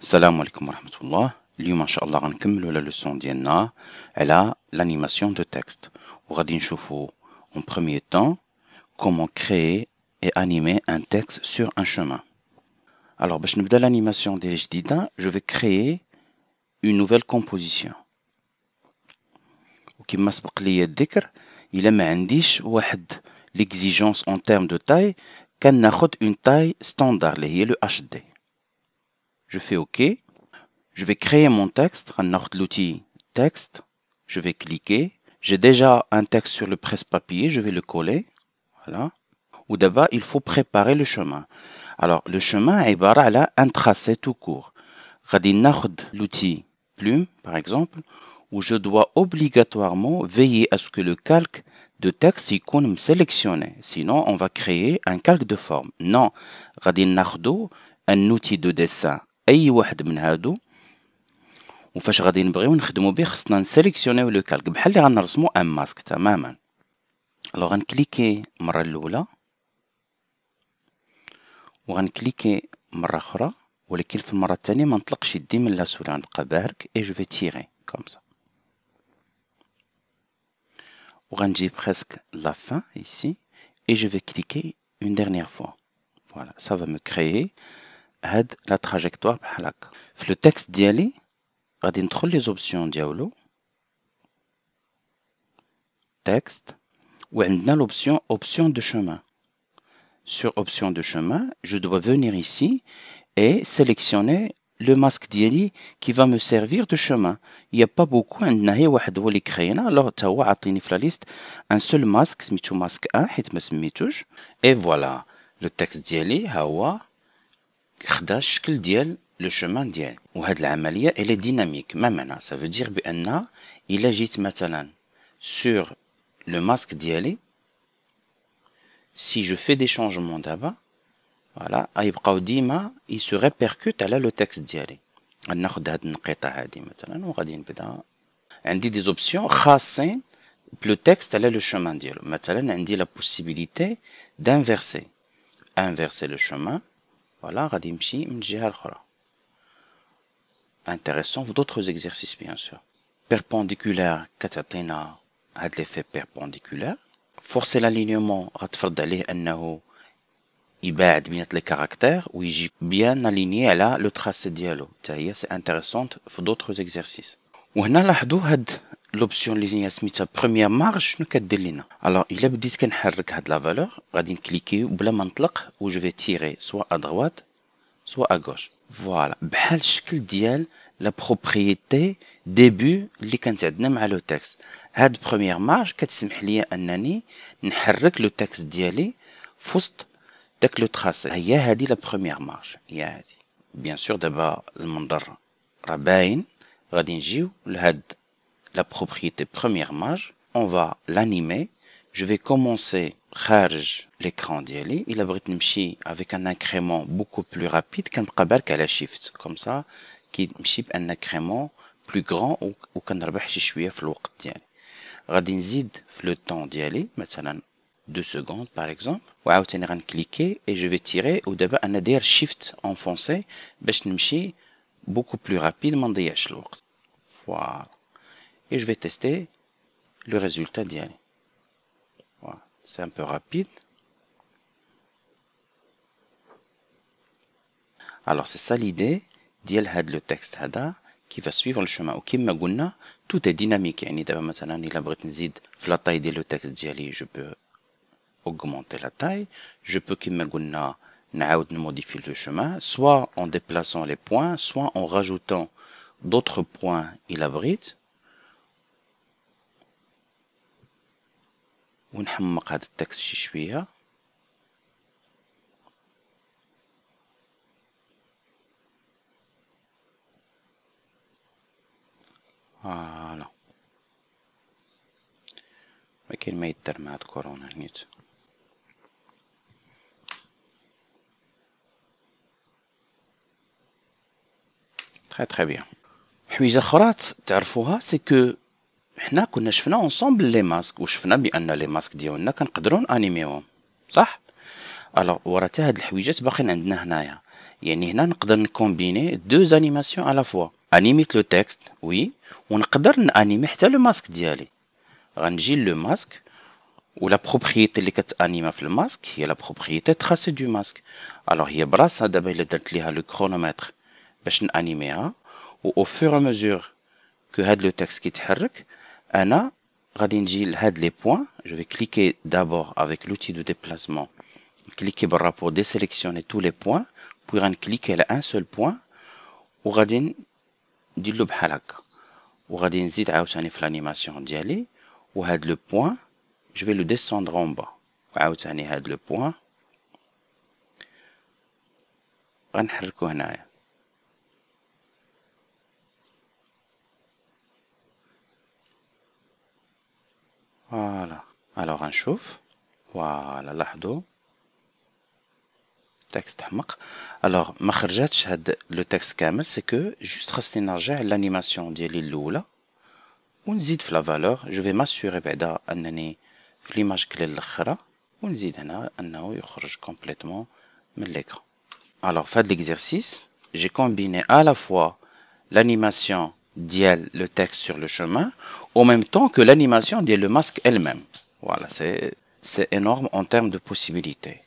السلام عليكم ورحمة الله. اليوم إن شاء الله غنكملو لا لوسون ديالنا على l'animation de texte وغادي نشوفو en premier temps comment créer et animer un texte sur un chemin. Alors باش نبدا l'animation ديالي جديدة je vais créer une nouvelle composition. وكما سبق ليا الذكر إلا ما عنديش واحد l'exigence en termes de taille كناخد une taille standard اللي هي le HD. Je fais OK. Je vais créer mon texte. L'outil texte. Je vais cliquer. J'ai déjà un texte sur le presse-papier. Je vais le coller. Voilà. Ou d'abord, il faut préparer le chemin. Alors, le chemin est un tracé tout court. غادي ناخد l'outil plume, par exemple, où je dois obligatoirement veiller à ce que le calque de texte يكون sélectionné. Sinon, on va créer un calque de forme. Non. غادي ناخدو un outil de dessin. اي واحد من هادو وفاش غادي نبغيو نخدمو به خصنا نسيليكسيونيو لو كالك بحال اللي غنرسمو ان ماسك تماما. الوغ غنكليكي المره الاولى وغنكليكي مره اخرى ولكن في المره الثانيه ما نطلقش يدي من لاسول غنبقى بارك اي جو في تيري كوم سا وغنجي presque la fin ici et je vais cliquer une dernière fois. Voilà, ça va me créer هاد لا تراجيكتوار بحال هكا. في لو تكست ديالي غادي ندخل لي زوبسيون ديالو تكست وعندنا l'option option de chemin. Sur option de chemin, je dois venir ici et sélectionner le masque ديالي qui va me servir de chemin. Il y a pas beaucoup عندنا هي واحد هو اللي كرينا alors تا هو عطيني في لا ليست un seul masque سميتو ماسك 1 حيت ما سميتوش et voilà le texte ديالي ها هو خدا الشكل ديال لو شومان ديالي. وهاد العمليه الي ديناميك ما معنى ça veut dire بان الا جيت مثلا sur le masque ديالي si je fais des changements دابا voilà غيبقاو ديما il se répercute على لو تكست ديالي. غناخد هاد النقيطه هادي مثلا وغادي نبدا عندي دي زوبسيون خاصين بلو تكست على لو شومان ديالو. مثلا عندي لا بوسيبيليتي d'inverser le chemin. Voilà, غادي نمشي من الجهة الأخرى. Intéressant d'autres exercices bien sûr. Perpendiculaire كتعطينا هاد l'effet perpendiculaire. Forcer l'alignement غتفرض عليه أنه يباعد بين لي كاركتير ويجي bien aligné على لو تراسي ديالو. حتى هي سي intéressante في d'autres exercices. وهنا لاحظوا هاد لوبسيون اللي هي سميتها بروميير مارج شنو كدير لينا. الوغ الا بديت كنحرك هاد لا فالور غادي نكليكيو بلا ما نطلق و جو في تيري سوا ا دروات سوا ا غوش. فوالا بحال الشكل ديال لا بروبريتي ديبي اللي كانت عندنا مع لو تكست. هاد بروميير مارج كتسمح لي انني نحرك لو تكست ديالي فوسط داك لو تراسي. هي هادي لا بروميير مارج هي هادي. بيان سور دابا المنظر راه باين. غادي نجيو لهاد la propriété première marge, on va l'animer. Je vais commencer خارج l'écran ديالي. إلا بغيت نمشي avec un incrément beaucoup plus rapide كنبقى بارك على shift comme ça كيمشي بان incrément plus grand وكنربح شي شوية في الوقت ديالي. غادي نزيد في لو طون ديالي مثلا 2 secondes par exemple وعاوتاني غنكليكي et je vais tirer ودابا أنا داير shift enfoncé باش نمشي beaucoup plus rapide ما نضيعش الوقت. Voilà. Et je vais tester le résultat d'Yali. Voilà, c'est un peu rapide. Alors c'est ça l'idée ديال هاد le texte هذا qui va suivre le chemin. وكما قلنا tout est dynamique. يعني دابا مثلا إلا بغيت نزيد في la taille ديال le texte ديالي je peux augmenter la taille. Je peux كما قلنا نعاود نموديفي le chemin soit en déplaçant les points soit en rajoutant d'autres points إلا بغيت. ونحمق هذا التكست شي شويه. فوالا ولكن ما يدار مع هاد كورونا نيت. تري بيان. حويجه اخرى تعرفوها سي كو حنا كنا شفنا اونصومبل لي ماسك وشفنا بان لي ماسك ديالنا كنقدروا انيميوهم صح. الوغ ورا تا هاد الحويجات باقيين عندنا هنايا، يعني هنا نقدر نكومبيني دوز انيماسيون على فوا، انيميت لو تكست وي، ونقدر نانيمي حتى لو ماسك ديالي. غنجي لو ماسك، و لا بروبريتي اللي كتانيما في الماسك هي لا بروبريتي تراسي دو ماسك. الوغ هي براسها دابا الا درت ليها لو كرونومتر باش نانيميها، و او فور مزور كو هاد لو تكست كيتحرك، انا غادي نجي لهاد لي بوين. جو في كليكي دابور افيك لوتي دو ديبلاسمون، cliquer barra pour désélectionner tous les points, puis غنكليكي على un seul point وغادي نديرلو بحال هكا، وغادي نزيد عاوتاني في l'animation ديالي، وهاد لو بوين je vais le descendre en bas، وعاوتاني هاد لو بوين غنحركو هنايا. فوالا الوغ غنشوف، فوالا لاحظوا تكست حمق. الوغ ما خرجاتش هاد لو تكست كامل، سي كو جوست خاصني نرجع لانيماسيون ديالي الاولى ونزيد في لا فالور. جو في ماسوري بعدا انني في ليماج كلي الاخرى، ونزيد هنا انه يخرج كومبليتوم من ليكران. الوغ في هاد ليكزارسيس جي كومبيني ا لا فوا l'animation ديال le texte sur le chemin au même temps que l'animation ديال le masque elle-même. Voilà, c'est énorme en termes de possibilités.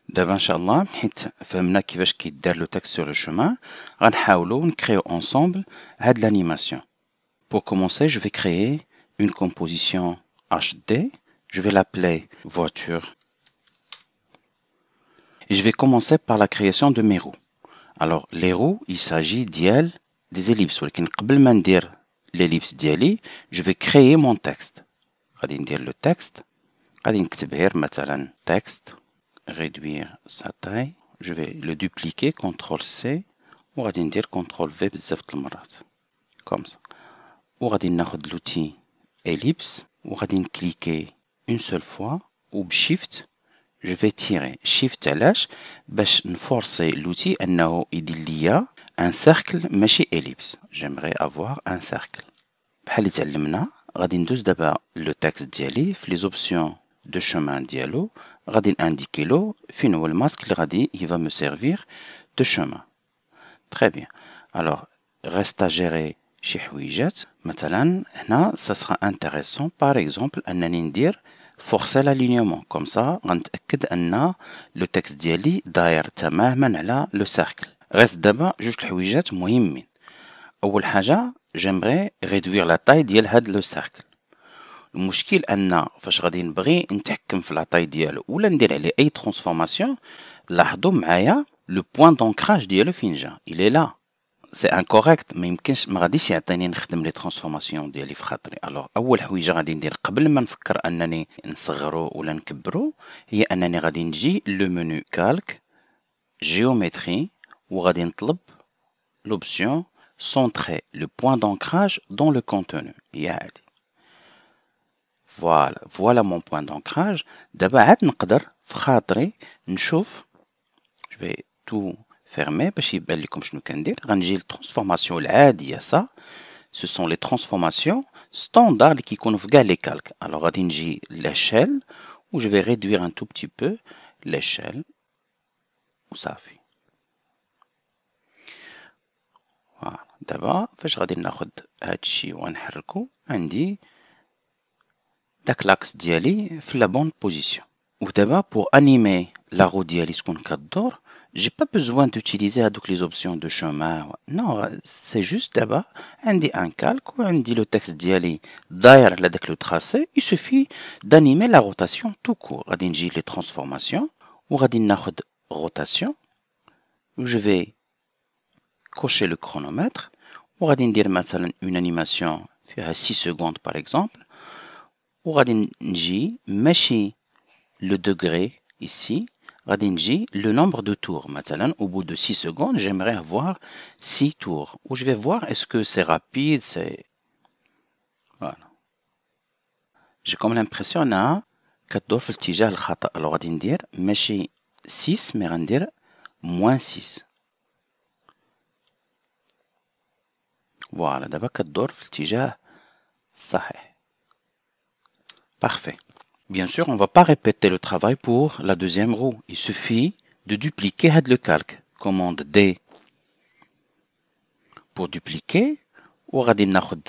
دابا ان شاء الله حيت فهمنا كيفاش كيدار لو تكست sur le chemin، غنحاولوا نكريو ensemble هاد l'animation. Pour commencer, je vais créer une composition HD. Je vais l'appeler voiture. Et je vais commencer par la création de mes roues. Alors, les roues, il s'agit ديال des ellipses. ولكن قبل ما ندير l'ellipse ديالي، je vais créer mon texte. غادي ندير le texte، غادي نكتب غير مثلا texte، réduire sa taille. Je vais le dupliquer, CTRL-C، وغادي ندير CTRL-V بزاف د المرات. comme ça. وغادي ناخد l'outil ellipse، وغادي نكليكي une seule fois، وبشيفت je vais tirer. shift علاش؟ باش نفورسي l'outil انه يدير ليا un cercle ماشي ellipse. j'aimerais avoir un cercle. بحال اللي تعلمنا غادي ندوز دابا لو تكست ديالي في لي زوبسيون دو chemin ديالو، غادي نانديكيلو فين هو الماسك اللي غادي il va me servir de chemin. très bien. alors reste à gérer شي حويجات. مثلا هنا ça sera intéressant par exemple انني ندير forcer l'alignement. comme ça غنتأكد ان لو تكست ديالي داير تماما على لو سيركل. ريست دابا جوج الحويجات مهمين. اول حاجه j'aimerais réduire la taille ديال هاد لو سيركل. المشكل ان فاش غادي نبغي نتحكم في لا طاي ديالو ولا ندير عليه اي ترانسفورماسيون، لاحظوا معايا لو بوين دونكراج ديالو فين جا، il est là. سي انكوريكت، ما يمكنش، ما غاديش يعطيني نخدم لي ترانسفورماسيون ديالي في خاطري. الوغ اول حويجه غادي ندير قبل ما نفكر انني نصغرو ولا نكبرو، هي انني غادي نجي لو منو كالك جيومتري، وغادي نطلب l'option centrer le point d'ancrage dans le contenu. هي هادي. voilà mon point d'ancrage. دابا عاد نقدر في خاطري نشوف. je vais tout fermer باش يبان لكم شنو كندير. غنجي للترانسفورماسيون العاديه. ça ce sont les transformations standard اللي كيكونوا في كاع لي كالك. alors غادي نجي l'échelle و je vais réduire un tout petit peu l'échelle وصافي. فوالا دابا فاش غادي ناخد هادشي ونحركو، عندي داك لاكس ديالي في لا بون بوزيسيون. ودابا pour animer la roue ديالي تكون كدور، j'ai pas besoin d'utiliser هادوك les options de chemin. non c'est juste دابا عندي un calque وعندي le texte ديالي داير على داك لو tracé. il suffit d'animer la rotation tout court. غادي نجي les transformations وغادي ناخد rotation و je vais cocher le chronomètre وغادي ندير مثلا une animation فيها 6 secondes par exemple. وغادي نجي ماشي le degré ici، غادي نجي le nombre de tours. مثلا au bout de 6 secondes j'aimerais avoir 6 tours. où je vais voir est-ce que c'est rapide, c'est voilà. j'ai comme l'impression انها كتدور في الاتجاه الخطأ. alors غادي ندير ماشي 6 مي غندير -6. فوالا دابا كتدور في الاتجاه الصحيح. Parfait. Bien sûr, on ne va pas répéter le travail pour la deuxième roue. Il suffit de dupliquer le calque. Commande D pour dupliquer. وغادي ناخد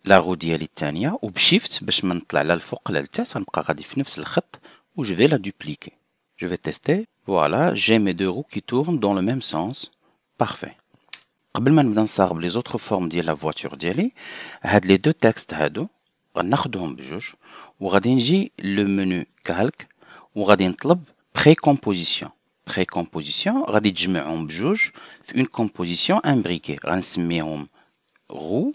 la roue ديالي الثانية وبشيفت باش ما نطلع لا الفوق لا لتحت غنبقى غادي في نفس الخط و je vais la dupliquer. Je vais tester. Voilà, j'ai mes deux roues qui tournent dans le même sens. Parfait. قبل ما نبدا نصاغب les autres formes ديال la voiture ديالي هاد les deux textes هادو غناخدهم بجوج وغادي نجي لو منو كالك وغادي نطلب précomposition. Précomposition غادي تجمعهم بجوج في une composition imbriquée غنسميهم roue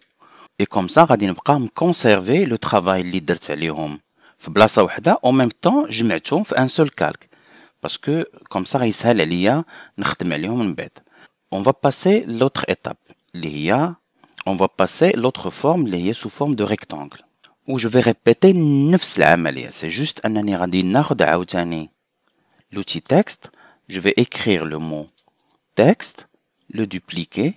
et comme ça غادي نبقى مكونسيرفي لو travail اللي درت عليهم في بلاصه وحده او ميم طون جمعتهم في ان سول كالك باسكو كوم سا غيسهل عليا نخدم عليهم من بعد. On va passer l'autre étape اللي هي on va passer l'autre forme اللي هي sous forme de rectangle où je vais répéter نفس العمليه. C'est juste انني غادي ناخد عاوتاني l'outil texte, je vais écrire le mot texte, le dupliquer,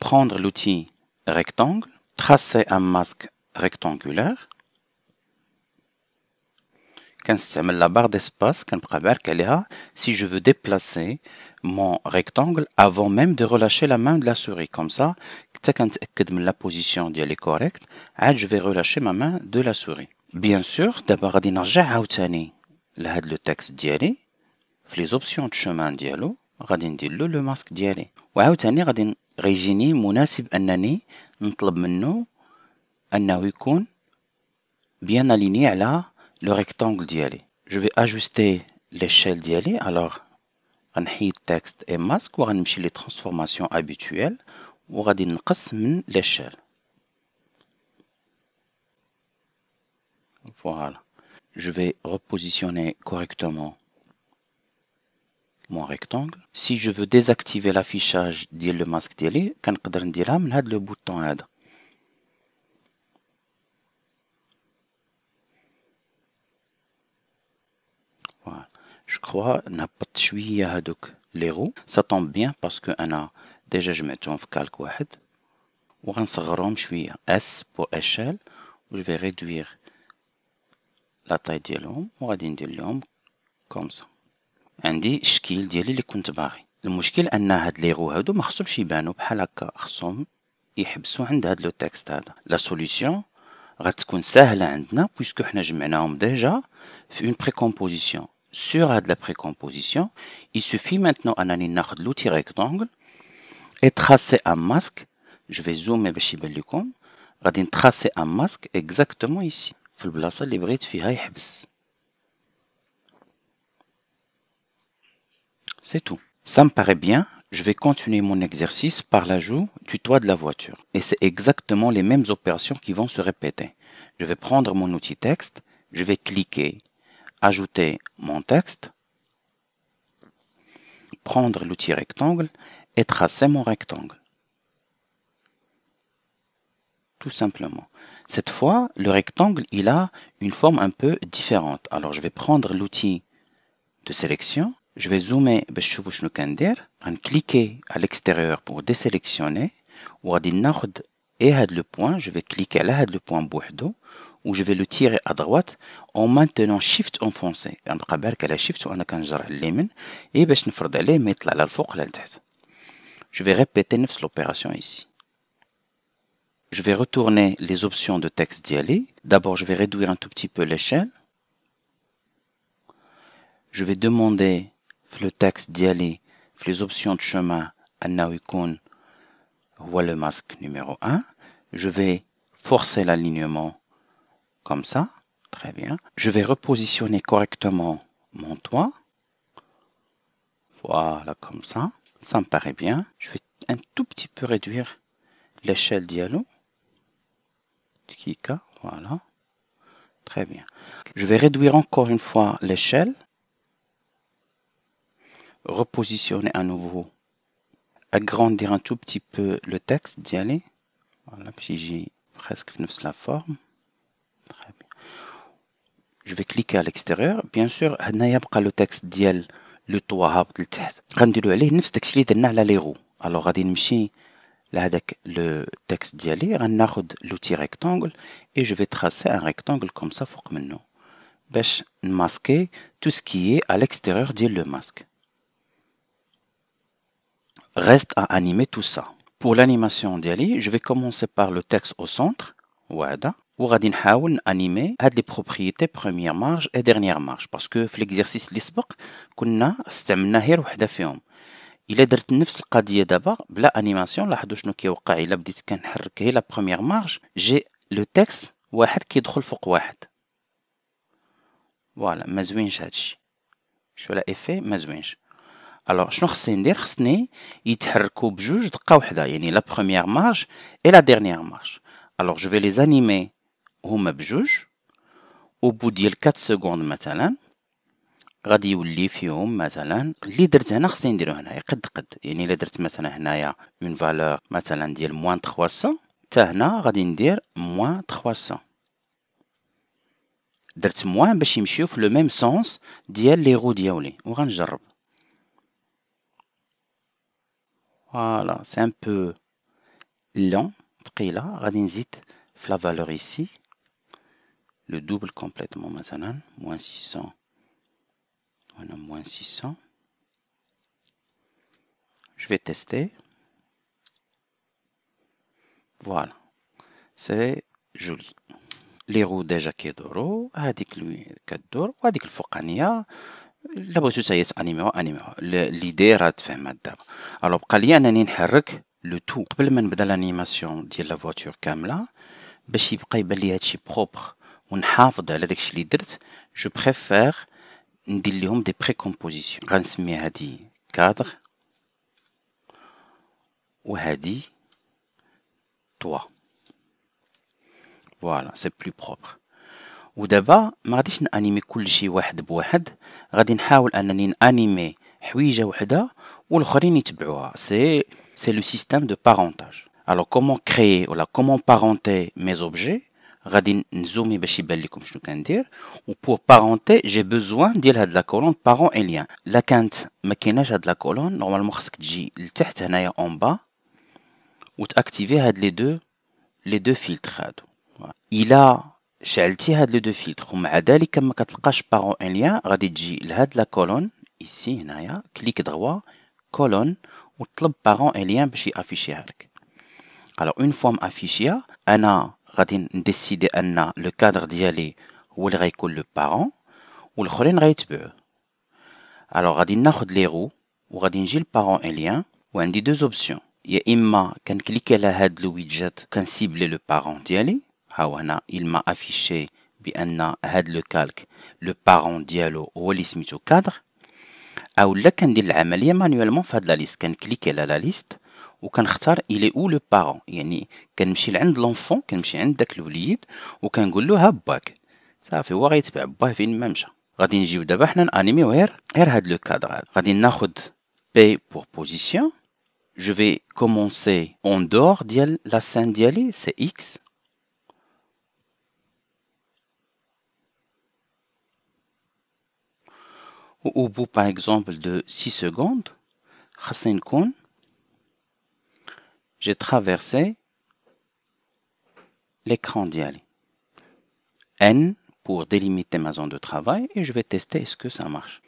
prendre l'outil rectangle, tracer un masque rectangulaire. كنستعمل la barre d'espace كنبقى بارك عليها si je veux déplacer mon rectangle avant même de relâcher la main de la souris. Comme ça, حتى كنتأكد من la position ديالي correcte عاد je vais relâcher ma main de la souris. Bien sûr, دابا غادي نرجع عاوتاني لهاد لو تكست ديالي في les options de chemin ديالو غادي ندير له لو ماسك ديالي وعاوتاني غيجيني مناسب انني نطلب منه انه يكون bien aligné على le rectangle ديالي. Je vais ajuster l'échelle ديالي. Alors غنحيد texte et masque وغنمشي les transformations habituelles وغادي نقص من l'échelle. Voilà. Je vais repositionner correctement mon rectangle. Si je veux désactiver l'affichage ديال le masque ديالي كنقدر نديرها من هاد le bouton هذا. Voilà. Je crois نهبط شوية هادوك les roues. Ça tombe bien parce que أنا déjà جمعتهم في كالك واحد وغنصغرهم شوية. S pour échelle و je vais réduire la taille ديالهم وغادي ندير لهم comme ça. عندي الشكل ديالي اللي كنت باغي. المشكل ان هاد لي رو هادو ما خصهمش يبانو بحال هكا خصهم يحبسوا عند هاد لو تكست هذا. لا سوليسيون غتكون ساهله عندنا بويسكو حنا جمعناهم ديجا في اون بريكومبوزيسيون. Sur هاد لا précomposition, il suffit maintenant انني ناخد l'outil rectangle et tracer un masque. Je vais zoomer باش يبان لكم. غادي نتراسي un masque exactement ici في البلاصه اللي بغيت فيها يحبس. C'est tout. Ça me paraît bien. Je vais continuer mon exercice par l'ajout du toit de la voiture. Et c'est exactement les mêmes opérations qui vont se répéter. Je vais prendre mon outil texte. Je vais cliquer, ajouter mon texte, prendre l'outil rectangle et tracer mon rectangle. Tout simplement. Cette fois, le rectangle, il a une forme un peu différente. Alors, je vais prendre l'outil de sélection. Je vais zoomer باش تشوفوا شنو كندير. غنكليكي à l'extérieur pour désélectionner وغادي ناخد هاد le point. Je vais cliquer على هاد le point بوحدو و je vais le tirer à droite en maintenant shift enfoncé. غنبقى بارك على shift وانا كنجر على اليمين باش نفرض عليه ما يطلع لا الفوق لا لتحت. Je vais répéter نفس l'opération ici. Je vais retourner les options de texte ديالي. D'abord, je vais réduire un tout petit peu l'échelle. Je vais demander في le texte ديالي في les options de chemin أنه يكون هو le masque numéro 1. Je vais forcer l'alignement comme ça. Très bien. Je vais repositionner correctement mon toit. Voilà, comme ça. Ça me paraît bien. Je vais un tout petit peu réduire l'échelle dialo. Tkika, voilà. Très bien. Je vais réduire encore une fois l'échelle. Repositionner à nouveau. Agrandir un tout petit peu le texte d'y aller. Voilà, puis j'ai presque la forme. Très bien. Je vais cliquer à l'extérieur. Bien sûr, هنا يبقى le texte ديال le toit هابط لتحت. غنديرو عليه نفس داكشي اللي درنا على لي رو. Alors غادي نمشي لهداك le texte ديالي غناخد l'outil rectangle et je vais tracer un rectangle comme ça فوق منه باش masquer tout ce qui est à l'extérieur ديال le masque. Reste à animer tout ça. Pour l'animation ديالي je vais commencer par le texte au centre وهذا وغادي نحاول نانيمي هاد لي بروبريتي première marge et dernière marge parce que في l'exercice اللي سبق كنا استعملنا غير وحده فيهم. إلا درت نفس القضية دابا بلا انيماسيون لاحظوا شنو كيوقع إلا بديت كنحرك غير لا بروميير مارج جي لو تكست واحد كيدخل فوق واحد. فوالا ما زوينش هادشي شو لا ايفي ما زوينش. الوغ شنو خصني ندير خصني يتحركوا بجوج دقة وحدة يعني لا بروميير مارج اي لا ديرنيير مارج. الوغ جو في لي زانيمي هما بجوج او بو ديال 4 سكوند مثلا غادي يولي فيهم مثلا اللي درت هنا خصني نديرو هنايا قد يعني الا درت مثلا هنايا اون فالور مثلا ديال موان 300 حتى هنا غادي ندير موان 300 درت موان باش يمشيو في لو ميم سونس ديال لي رو ديالي وغنجرب. فوالا سي ان بو لون ثقيله غادي نزيد في لا فالور ايسي لو دوبل كومبليتمون مثلا موان 600 هنا موان 600. Je vais tester. Voilà, c'est joli. Les roues déjà كيدورو هذيك كدور وهذيك الفوقانية إلا بغيتو حتى هي تانيميوها ليدي راه تفهمات دابا. الوغ بقى لي أنني نحرك لو تو قبل ما نبدا لانيماسيون ديال لا فواتور كاملة باش يبقى يبان لي هادشي بروبر ونحافظ على داكشي اللي درت. جو بريفير ندير ليهم دي بريكومبوزيسيون غنسمي هادي كادر وهادي toi. Voilà, c'est plus propre. ودابا ما غاديش نانيمي كلشي واحد بواحد غادي نحاول انني نانيمي حويجه وحده والاخرين يتبعوها. سي لو سيستيم دو بارونتاج. alors comment créer ولا comment parenter mes objets غادي نزومي باش يبان لكم شنو كندير. و pour parenter j'ai besoin ديال هاد لا كولون parent et lien. لا كانت ما كايناش هاد لا كولون نورمالمون خصك تجي لتحت هنايا اون با وتاكتيفي هاد لي دو فيلتر هادو. إلا شعلتي هاد لي دو فيلتر ومع ذلك ما كتلقاش بارون ان ليان غادي تجي لهاد لا كولون ايسي هنايا كليك دغوا كولون وطلب بارون ان ليان باش يافيشيها لك. الوغ اون فوا مافيشيا انا غادي نديسيدي ان لو كادر ديالي هو اللي غيكون لو بارون والاخرين غيتبعوه. الوغ غادي ناخد لي رو وغادي نجي لبارون ان ليان وعندي دو اوبسيون يا اما كنكليكي على هاد لو ويدجات كنسيبلي لو بارون ديالي ها هو هنا il m'a affiché بان هاد لو كالك لو بارون ديالو هو اللي سميتو كادر. اولا كندير العمليه مانيوالمون في هاد لا ليست كنكليكي على لا ليست وكنختار الي او لو بارون يعني كنمشي لعند لونفون كنمشي عند داك الوليد وكنقول له ها باك صافي هو غيتبع باه فين ما مشى. غادي نجيو دابا حنا نانيميو غير هاد لو كادر هذا. غادي ناخد بي بور بوزيسيون. Je vais commencer en dehors ديال la scène ديالي c'est X. Au bout par exemple de 6 secondes خاصني نكون j'ai traversé l'écran ديالي. N pour délimiter ma zone de travail et je vais tester est-ce que ça marche.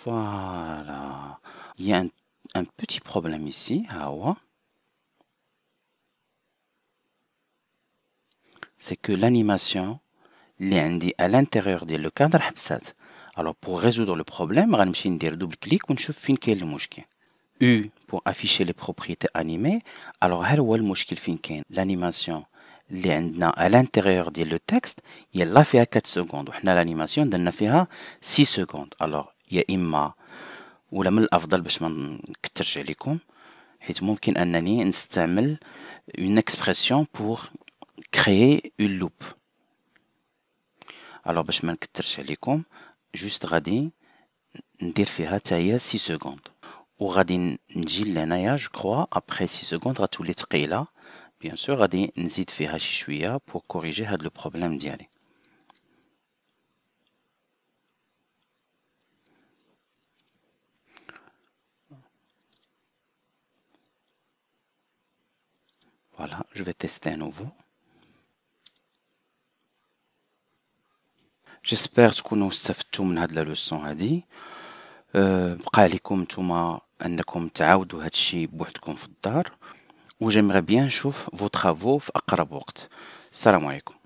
Voilà. Il y a un petit problème ici. C'est que l'animation اللي à l'intérieur ديال le cadre حبسات. Alors pour résoudre le problème غنمشي ندير double clic ونشوف فين كاين المشكل. U pour afficher les propriétés animées. Alors ها هو المشكل فين كاين. L'animation اللي عندنا à l'intérieur ديال le texte يلا فيها 4 secondes وحنا l'animation درنا فيها 6 secondes. Alors يا اما ولا من الافضل باش ما نكثرش عليكم حيت ممكن انني نستعمل une expression pour créer une loupe. alors باش ما نكثرش عليكم جوست غادي ندير فيها حتى هي 6 سكوند وغادي نجي لهنايا جو كروا ابري 6 سكوند غتولي ثقيله بيان سور غادي نزيد فيها شي شويه بور كوريجي هاد لو بروبليم ديالي. Voilà, je vais tester à nouveau. J'espère تكونوا استفدتوا من هاد لا لوسون هادي. بقى عليكم نتوما انكم تعاودوا هادشي بوحدكم في الدار، و j'aimerais bien نشوف vos travaux في اقرب وقت. السلام عليكم.